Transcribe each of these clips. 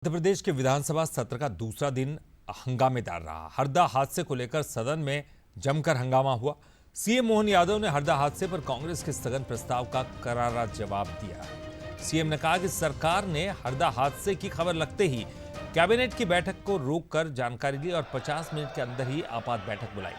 मध्य प्रदेश के विधानसभा सत्र का दूसरा दिन हंगामेदार रहा। हरदा हादसे को लेकर सदन में जमकर हंगामा हुआ। सीएम मोहन यादव ने हरदा हादसे पर कांग्रेस के स्थगन प्रस्ताव का करारा जवाब दिया। सीएम ने कहा कि सरकार ने हरदा हादसे की खबर लगते ही कैबिनेट की बैठक को रोककर जानकारी ली और 50 मिनट के अंदर ही आपात बैठक बुलाई।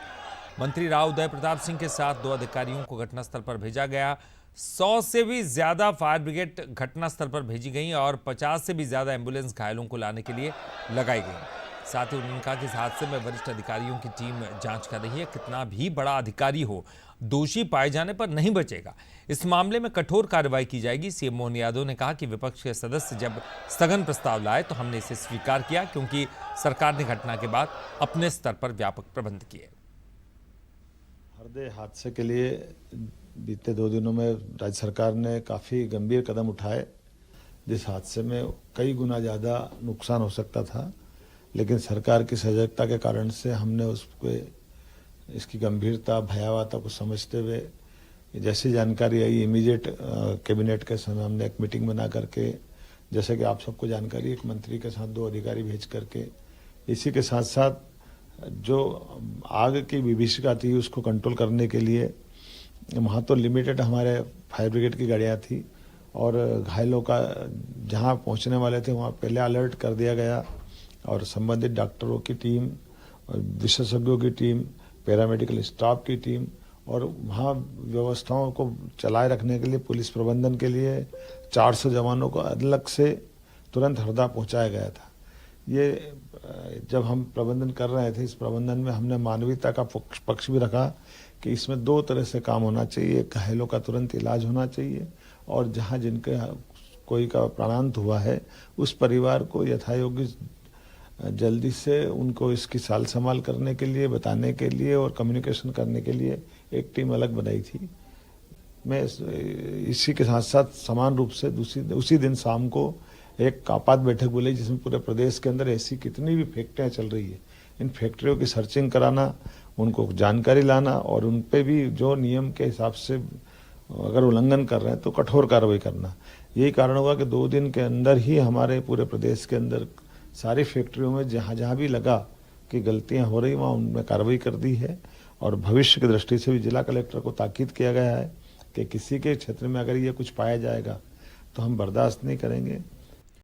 मंत्री राव उदय प्रताप सिंह के साथ 2 अधिकारियों को घटनास्थल पर भेजा गया। 100 से भी ज्यादा फायर ब्रिगेड घटनास्थल पर भेजी गई और 50 से भी ज्यादा एम्बुलेंस घायलों को लाने के लिए लगाई गई। साथ ही उन्होंने कहा कि इस हादसे में वरिष्ठ अधिकारियों की टीम जांच कर रही है। कितना भी बड़ा अधिकारी हो, दोषी पाए जाने पर नहीं बचेगा। इस मामले में कठोर कार्रवाई की जाएगी। सीएम मोहन यादव ने कहा कि विपक्ष के सदस्य जब स्थगन प्रस्ताव लाए तो हमने इसे स्वीकार किया, क्योंकि सरकार ने घटना के बाद अपने स्तर पर व्यापक प्रबंध किए। हरदे हादसे के लिए बीते 2 दिनों में राज्य सरकार ने काफ़ी गंभीर कदम उठाए। जिस हादसे में कई गुना ज़्यादा नुकसान हो सकता था, लेकिन सरकार की सजगता के कारण से हमने उसको इसकी गंभीरता भयावहता को समझते हुए जैसी जानकारी आई इमीडिएट कैबिनेट के समय हमने एक मीटिंग बना करके, जैसे कि आप सबको जानकारी, एक मंत्री के साथ 2 अधिकारी भेज करके, इसी के साथ साथ जो आग की विभीषिका थी उसको कंट्रोल करने के लिए वहाँ तो लिमिटेड हमारे फायर ब्रिगेड की गाड़ियाँ थी और घायलों का जहाँ पहुँचने वाले थे वहाँ पहले अलर्ट कर दिया गया और संबंधित डॉक्टरों की टीम, विशेषज्ञों की टीम, पैरामेडिकल स्टाफ की टीम और वहाँ व्यवस्थाओं को चलाए रखने के लिए पुलिस प्रबंधन के लिए 400 जवानों को अलग से तुरंत हरदा पहुँचाया गया था। ये जब हम प्रबंधन कर रहे थे, इस प्रबंधन में हमने मानवीयता का पक्ष भी रखा कि इसमें 2 तरह से काम होना चाहिए। घायलों का तुरंत इलाज होना चाहिए और जहां जिनके कोई का प्राणांत हुआ है उस परिवार को यथायोग्य जल्दी से उनको इसकी साल संभाल करने के लिए, बताने के लिए और कम्युनिकेशन करने के लिए एक टीम अलग बनाई थी। मैं इसी के साथ साथ समान रूप से उसी दिन शाम को एक आपात बैठक बुलाई, जिसमें पूरे प्रदेश के अंदर ऐसी कितनी भी फैक्ट्रियाँ चल रही है, इन फैक्ट्रियों की सर्चिंग कराना, उनको जानकारी लाना और उन पे भी जो नियम के हिसाब से अगर उल्लंघन कर रहे हैं तो कठोर कार्रवाई करना। यही कारण होगा कि 2 दिन के अंदर ही हमारे पूरे प्रदेश के अंदर सारी फैक्ट्रियों में जहाँ जहाँ भी लगा कि गलतियाँ हो रही वहाँ उनमें कार्रवाई कर दी है और भविष्य की दृष्टि से भी जिला कलेक्टर को ताकीद किया गया है कि किसी के क्षेत्र में अगर ये कुछ पाया जाएगा तो हम बर्दाश्त नहीं करेंगे।